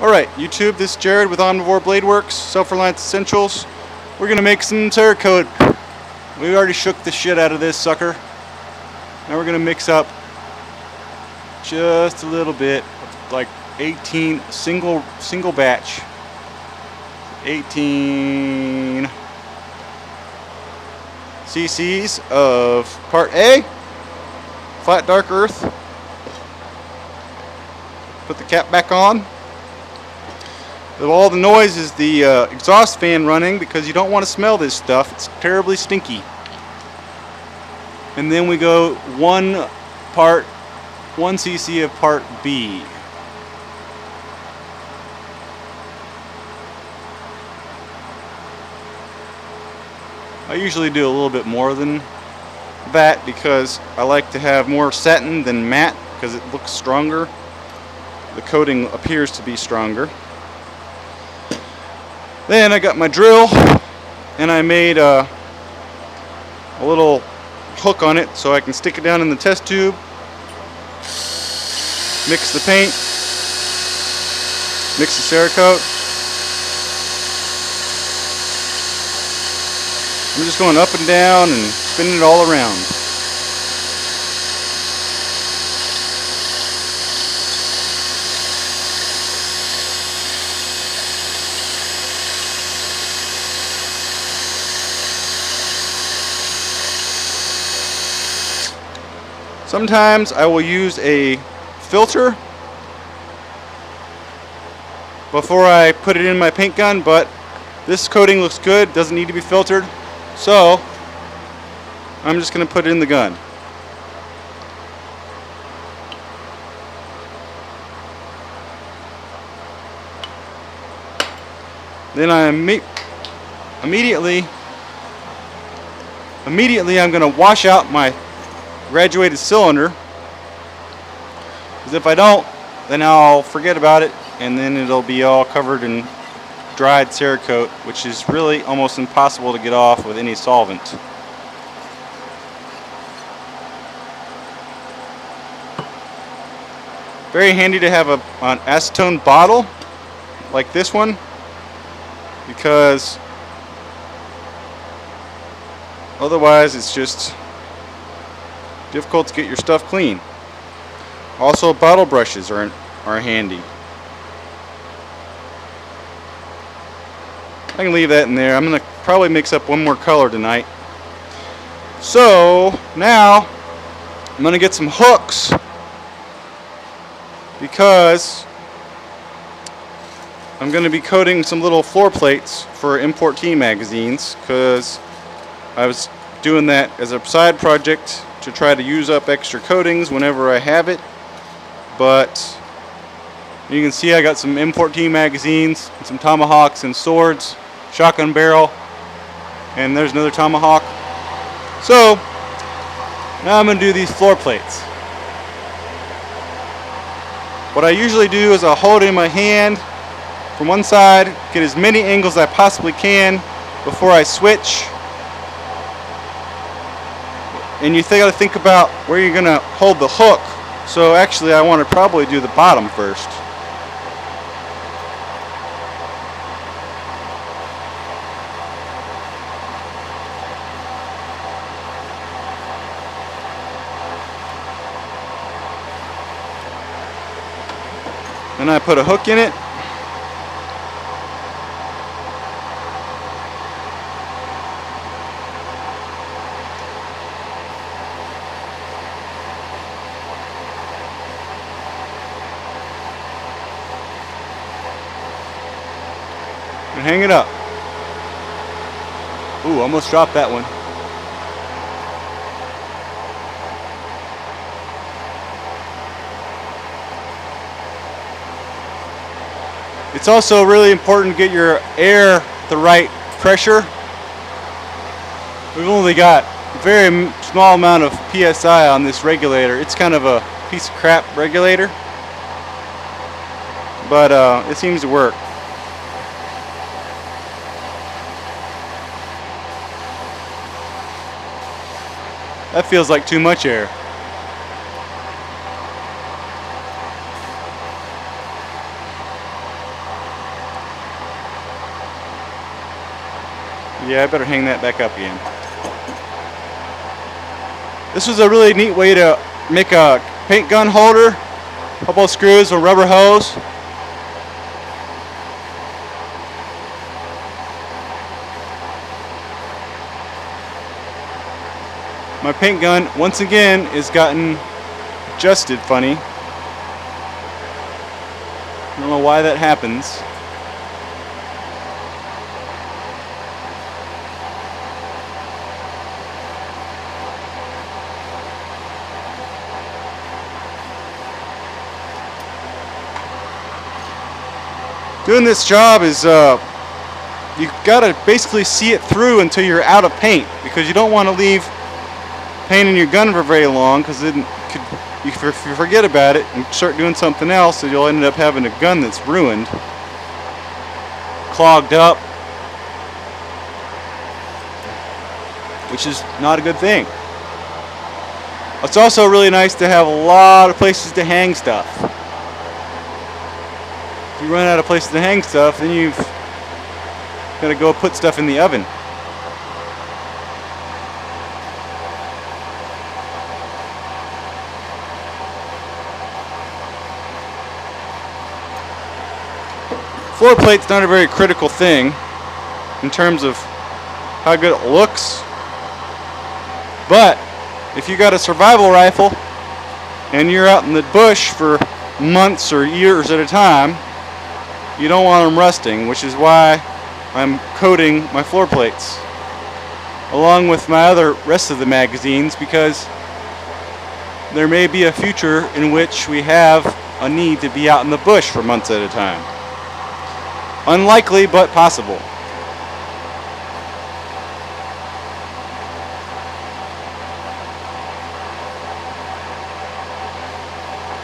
Alright, YouTube, this is Jared with Omnivore Blade Works, Self-Reliance Essentials. We're going to make some Cerakote. We already shook the shit out of this sucker. Now we're going to mix up just a little bit, like 18, single batch. 18 cc's of part A, flat dark earth. Put the cap back on. All the noise is the exhaust fan running because you don't want to smell this stuff. It's terribly stinky. And then we go 1 cc of part B. I usually do a little bit more than that because I like to have more satin than matte because it looks stronger. The coating appears to be stronger. Then I got my drill and I made a little hook on it so I can stick it down in the test tube, mix the paint, mix the Cerakote. I'm just going up and down and spinning it all around. Sometimes I will use a filter before I put it in my paint gun, but this coating looks good, doesn't need to be filtered, so I'm just going to put it in the gun. Then I immediately I'm going to wash out my graduated cylinder, because if I don't, then I'll forget about it and then it'll be all covered in dried Cerakote, which is really almost impossible to get off with any solvent. Very handy to have an acetone bottle like this one, because otherwise it's just difficult to get your stuff clean. Also, bottle brushes are handy. I can leave that in there. I'm going to probably mix up one more color tonight. So now I'm going to get some hooks because I'm going to be coating some little floor plates for M14 magazines, because I was doing that as a side project to try to use up extra coatings whenever I have it. But you can see I got some M14 magazines, and some tomahawks and swords, shotgun barrel, and there's another tomahawk. So now I'm going to do these floor plates. What I usually do is I'll hold it in my hand from one side, get as many angles as I possibly can before I switch. And you got to think about where you're going to hold the hook. So actually I want to probably do the bottom first. Then I put a hook in it. And hang it up. Ooh, almost dropped that one. It's also really important to get your air the right pressure. We've only got a very small amount of PSI on this regulator. It's kind of a piece of crap regulator, but it seems to work. That feels like too much air. Yeah, I better hang that back up again. This was a really neat way to make a paint gun holder. A couple of screws, a rubber hose. My paint gun, once again, is gotten adjusted funny. I don't know why that happens. Doing this job is, you gotta basically see it through until you're out of paint, because you don't want to leave paint in your gun for very long, because then if you forget about it and start doing something else, then you'll end up having a gun that's ruined, clogged up, which is not a good thing. It's also really nice to have a lot of places to hang stuff. If you run out of places to hang stuff, then you've got to go put stuff in the oven. Floor plate's not a very critical thing in terms of how good it looks, but if you got a survival rifle and you're out in the bush for months or years at a time, you don't want them rusting, which is why I'm coating my floor plates along with my other rest of the magazines, because there may be a future in which we have a need to be out in the bush for months at a time. Unlikely, but possible.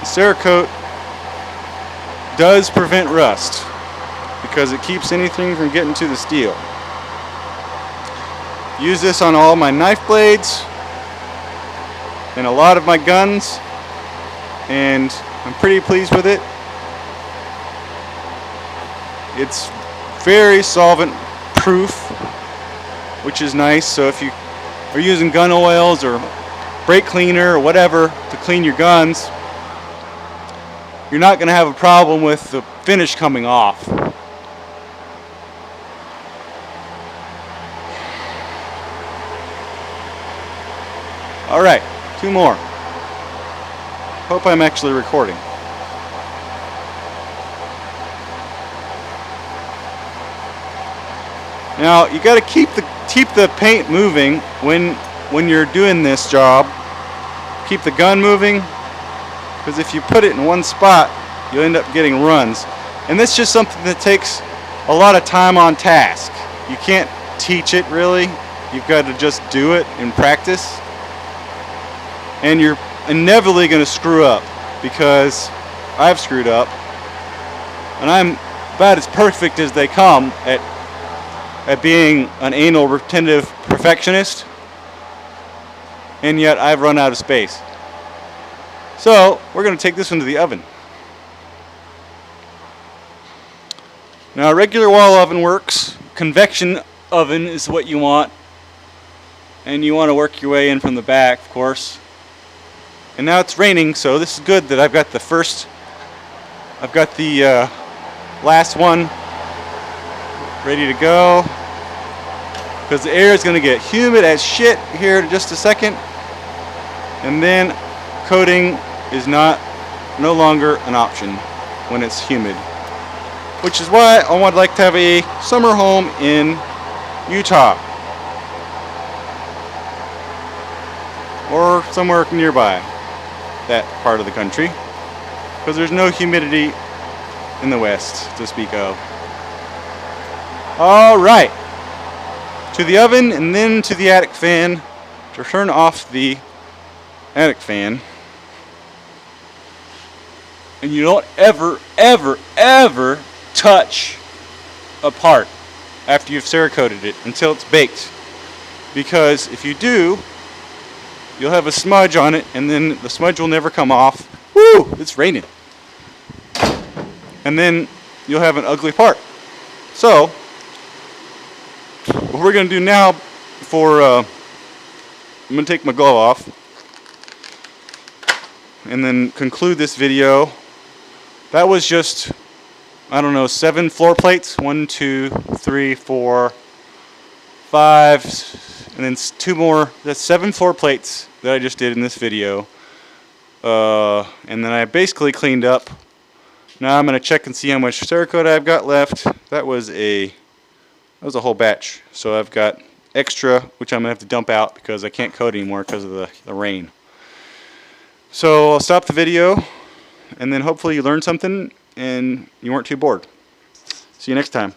The Cerakote does prevent rust because it keeps anything from getting to the steel. Use this on all my knife blades and a lot of my guns, and I'm pretty pleased with it. It's very solvent proof, which is nice. So if you are using gun oils or brake cleaner or whatever to clean your guns, you're not going to have a problem with the finish coming off. Alright, 2 more. Hope I'm actually recording. Now you got to keep the paint moving when you're doing this job. Keep the gun moving, because if you put it in one spot, you'll end up getting runs. And that's just something that takes a lot of time on task. You can't teach it really. You've got to just do it in practice. And you're inevitably going to screw up, because I've screwed up. And I'm about as perfect as they come at being an anal retentive perfectionist, and yet I've run out of space. So we're going to take this one to the oven. Now, a regular wall oven works. Convection oven is what you want, and you want to work your way in from the back, of course. And now it's raining, so this is good that I've got the last one ready to go, because the air is going to get humid as shit here in just a second, and then coating is no longer an option when it's humid, which is why I would like to have a summer home in Utah or somewhere nearby that part of the country, because there's no humidity in the west to speak of. Alright, to the oven and then to the attic fan to turn off the attic fan. And you don't ever touch a part after you've Cerakoted it until it's baked, because if you do, you'll have a smudge on it, and then the smudge will never come off. Woo! It's raining. And then you'll have an ugly part. So what we're going to do now for, I'm going to take my glove off and then conclude this video. That was just, I don't know, 7 floor plates. 1, 2, 3, 4, 5, and then 2 more. That's 7 floor plates that I just did in this video. And then I basically cleaned up. Now I'm going to check and see how much Cerakote I've got left. That was a whole batch. So I've got extra, which I'm going to have to dump out because I can't coat anymore because of the rain. So I'll stop the video, and then hopefully you learned something and you weren't too bored. See you next time.